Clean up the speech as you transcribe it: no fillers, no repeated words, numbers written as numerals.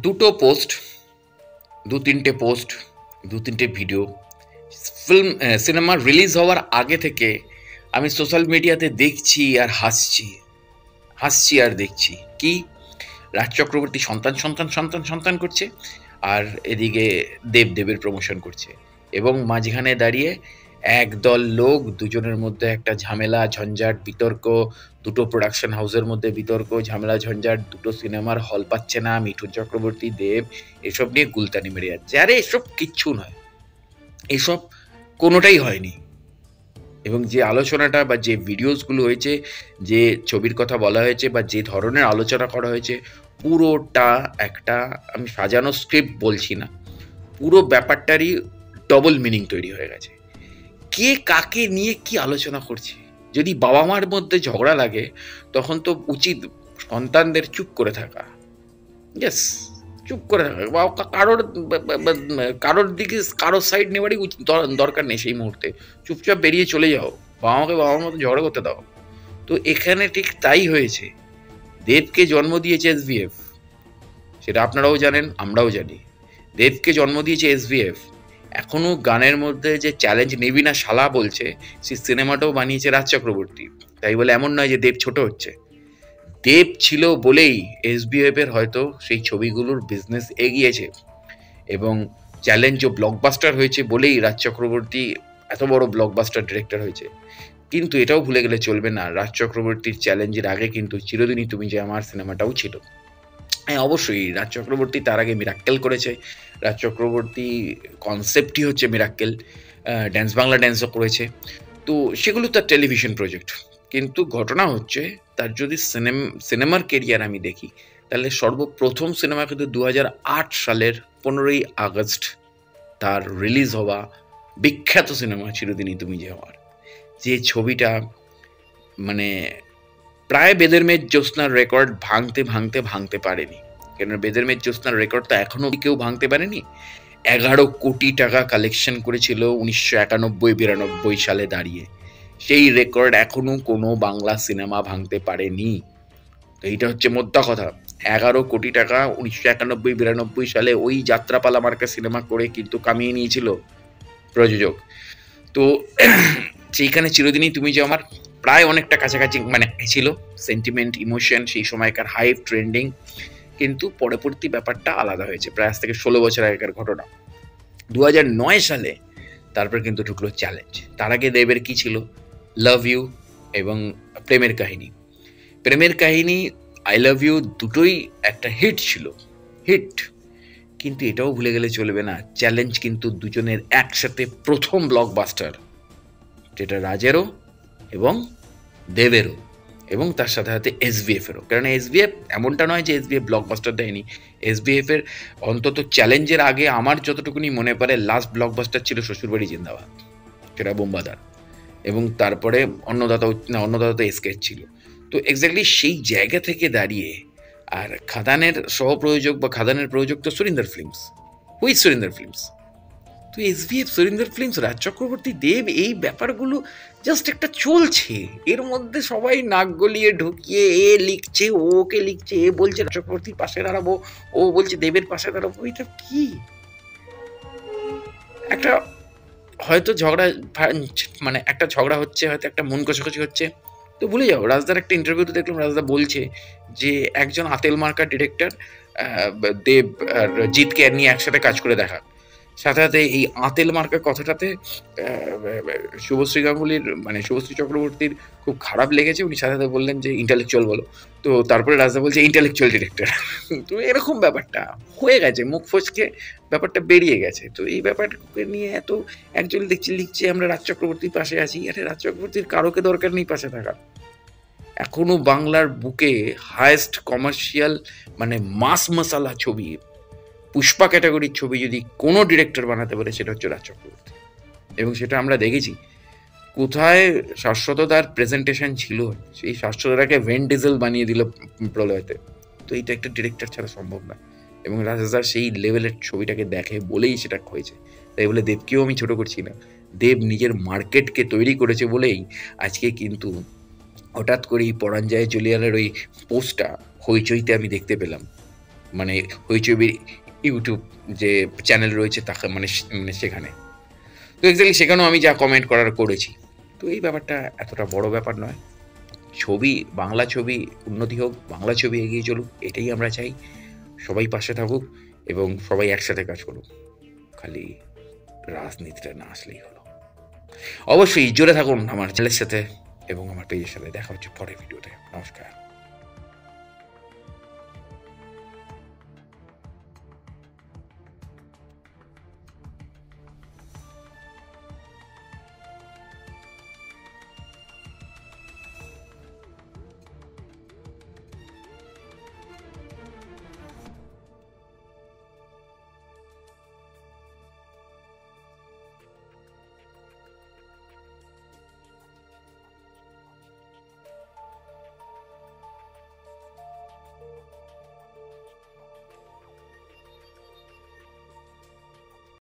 দুটো পোস্ট, দু তিনটে পোস্ট, দু তিনটে ভিডিও সিনেমা রিলিজ হওয়ার আগে থেকে আমি সোশ্যাল মিডিয়াতে দেখছি আর হাসছি, হাসছি আর দেখছি কি রাজ চক্রবর্তী সন্তান সন্তান সন্তান সন্তান করছে, আর এদিকে দেবের প্রমোশন করছে, এবং মাঝখানে দাঁড়িয়ে একদল লোক, দুজনের মধ্যে একটা ঝামেলা ঝঞ্ঝাট বিতর্ক, দুটো প্রোডাকশন হাউসের মধ্যে বিতর্ক ঝামেলা ঝঞ্ঝাট, দুটো সিনেমার হল পাচ্ছে না, মিঠুন চক্রবর্তী দেব এসব নিয়ে গুলতানি মেরে যাচ্ছে। আরে এসব কিচ্ছু নয়, এসব কোনোটাই হয়নি। এবং যে আলোচনাটা বা যে ভিডিওসগুলো হয়েছে, যে ছবির কথা বলা হয়েছে বা যে ধরনের আলোচনা করা হয়েছে, পুরোটা একটা, আমি সাজানো স্ক্রিপ্ট বলছি না, পুরো ব্যাপারটারই ডবল মিনিং তৈরি হয়ে গেছে। কে কাকে নিয়ে কি আলোচনা করছে? যদি বাবা মার মধ্যে ঝগড়া লাগে তখন তো উচিত সন্তানদের চুপ করে থাকা। ইয়েস, চুপ করে থাকা, বা কারোর দিকে কারোর সাইড নেওয়ারই দরকার নেই সেই মুহূর্তে। চুপচাপ বেরিয়ে চলে যাও, বাবা মাকে বাবার মতো ঝগড়া করতে দাও। তো এখানে ঠিক তাই হয়েছে। দেবকে জন্ম দিয়েছে এসভিএফ, সেটা আপনারাও জানেন, আমরাও জানি। দেবকে জন্ম দিয়েছে এসভিএফ। এখনো গানের মধ্যে যে চ্যালেঞ্জ নেবি না শালা বলছে, সেই সিনেমাটাও বানিয়েছে রাজ চক্রবর্তী। তাই বলে এমন নয় যে দেব ছোট হচ্ছে। দেব ছিল বলেই এসবিএফ এর হয়তো সেই ছবিগুলোর বিজনেস এগিয়েছে, এবং চ্যালেঞ্জ ও ব্লকবাস্টার হয়েছে বলেই রাজ চক্রবর্তী এত বড় ব্লকবাস্টার ডিরেক্টর হয়েছে। কিন্তু এটাও ভুলে গেলে চলবে না, রাজ চক্রবর্তীর চ্যালেঞ্জের আগে কিন্তু চিরদিনই তুমি যে আমার সিনেমাটাও ছিল। হ্যাঁ, অবশ্যই রাজ চক্রবর্তী তার আগে মিরাক্কেল করেছে। রাজ চক্রবর্তী কনসেপ্টই হচ্ছে মিরাক্কেল। ড্যান্স বাংলা ড্যান্সও করেছে। তো সেগুলো তার টেলিভিশন প্রজেক্ট। কিন্তু ঘটনা হচ্ছে, তার যদি সিনেমার কেরিয়ার আমি দেখি, তাহলে সর্বপ্রথম সিনেমা কিন্তু 2008 সালের 15ই আগস্ট তার রিলিজ হওয়া বিখ্যাত সিনেমা চিরদিনই তুমি যে আমার, যে ছবিটা মানে প্রায় বেদের মেঘ জ্যোৎস্নার রেকর্ড ভাঙতে ভাঙতে ভাঙতে পারেনি। কেন বেদের মেঘ জ্যোৎস্নার রেকর্ড তো এখনো কেউ ভাঙতে পারেনি। 11 কোটি টাকা কালেকশন করেছিল 1991-92 সালে দাঁড়িয়ে। সেই রেকর্ড এখনো কোনো বাংলা সিনেমা ভাঙতে পারেনি। তো এইটা হচ্ছে মোদ্দা কথা। 11 কোটি টাকা 1991-92 সালে ওই যাত্রাপালা মার্কা সিনেমা করে কিন্তু কামিয়ে নিয়েছিল প্রযোজক। তো সেইখানে চিরদিনই তুমি যে আমার প্রায় অনেকটা কাছাকাছি মানে ছিল, সেন্টিমেন্ট ইমোশন সেই সময়কার হাইপ ট্রেন্ডিং। কিন্তু পরবর্তী ব্যাপারটা আলাদা হয়েছে, প্রায় আজ থেকে 16 বছর আগেকার ঘটনা। 2009 সালে তারপর কিন্তু ঢুকলো চ্যালেঞ্জ। তার আগে দেবের কি ছিল? লাভ ইউ এবং প্রেমের কাহিনী। প্রেমের কাহিনী, আই লাভ ইউ দুটোই একটা হিট ছিল, হিট। কিন্তু এটাও ভুলে গেলে চলবে না, চ্যালেঞ্জ কিন্তু দুজনের একসাথে প্রথম ব্লকবাস্টার, যেটা রাজেরও এবং দেবেরও, এবং তার সাথে সাথে এসভিএফ এরও। কারণ এসভিএফ এমনটা নয় যে এসভিএফ ব্লকবাস্টার দেয়নি। এসভিএফ এর অন্তত চ্যালেঞ্জের আগে আমার যতটুকুনি মনে পড়ে লাস্ট ব্লকবাস্টার ছিল শ্বশুরবাড়ি জিন্দাবাদ, সেটা বোম্বাদার, এবং তারপরে অন্নদাতা তো এসকেচ ছিল। তো এক্স্যাক্টলি সেই জায়গা থেকে দাঁড়িয়ে, আর খাদানের সহপ্রযোজক বা খাদানের প্রযোজক তো Surinder Films, who's Surinder Films. তো এসভিএফ সুরিন্দর ফিল্মস, রাজ চক্রবর্তী দেব, এই ব্যাপারগুলো জাস্ট একটা চলছে। এর মধ্যে সবাই নাক গলিয়ে ঢুকিয়ে এ লিখছে, ওকে লিখছে, এ বলছে রাজ চক্রবর্তীর পাশে দাঁড়াবো, ও বলছে দেবের পাশে দাঁড়াবো। এটা কি একটা, হয়তো ঝগড়া মানে একটা ঝগড়া হচ্ছে, হয়তো একটা মন কষাকষি হচ্ছে, তো ভুলে যাও। রাজদার একটা ইন্টারভিউতে দেখলাম রাজদা বলছে যে একজন আতেল মার্কা ডিরেক্টর দেব আর জিতকে নিয়ে একসাথে কাজ করে দেখা। সাথে সাথে এই আতেল মার্কা কথাটাতে শুভশ্রী গাঙ্গুলির মানে শুভশ্রী চক্রবর্তীর খুব খারাপ লেগেছে। উনি সাথে সাথে বললেন যে ইন্টালেকচুয়াল বলো। তো তারপরে রাজদা বলছে ইন্টালেকচুয়াল ডিরেক্টর। তো এরকম ব্যাপারটা হয়ে গেছে, মুখ ফসকে ব্যাপারটা বেরিয়ে গেছে। তো এই ব্যাপারকে নিয়ে এত একজন দেখছি লিখছে আমরা রাজ চক্রবর্তীর পাশে আছি। আরে রাজ চক্রবর্তীর কারোকে দরকার নেই পাশে থাকা। এখনো বাংলার বুকে হায়েস্ট কমার্শিয়াল মানে মাস মশালা ছবি, পুষ্পা ক্যাটাগরির ছবি যদি কোনো ডিরেক্টর বানাতে পারে সেটা হচ্ছে রাজ চক্রবর্তী। এবং সেটা আমরা দেখেছি কোথায় শাশ্বততার প্রেজেন্টেশন ছিল, সেই শাশ্বততাকে ভেন ডিজেল বানিয়ে দিল প্রলয়তে। তো এইটা একটা ডিরেক্টর ছাড়া সম্ভব না, এবং রাজদার সেই লেভেলের ছবিটাকে দেখে বলেই সেটা হয়েছে। তাই বলে দেবকেও আমি ছোট করছি না, দেব নিজের মার্কেটকে তৈরি করেছে বলেই আজকে কিন্তু হঠাৎ করেই পরাঞ্জয় জুলিয়ানের ওই পোস্টটা হইচইতে আমি দেখতে পেলাম। মানে হইচই ইউটিউব যে চ্যানেল রয়েছে তাকে মানে সেখানে। তো এক্স্যাক্টলি সেখানেও আমি যা কমেন্ট করার করেছি। তো এই ব্যাপারটা এতটা বড় ব্যাপার নয়। ছবি, বাংলা ছবি উন্নতি হোক, বাংলা ছবি এগিয়ে চলুক, এটাই আমরা চাই। সবাই পাশে থাকুক এবং সবাই একসাথে কাজ করুক। খালি রাজনীতিটা না আসলেই হলো। অবশ্যই জুড়ে থাকুন আমার চ্যানেলের সাথে এবং আমার পেজের সাথে। দেখা হচ্ছে পরের ভিডিওতে। নমস্কার।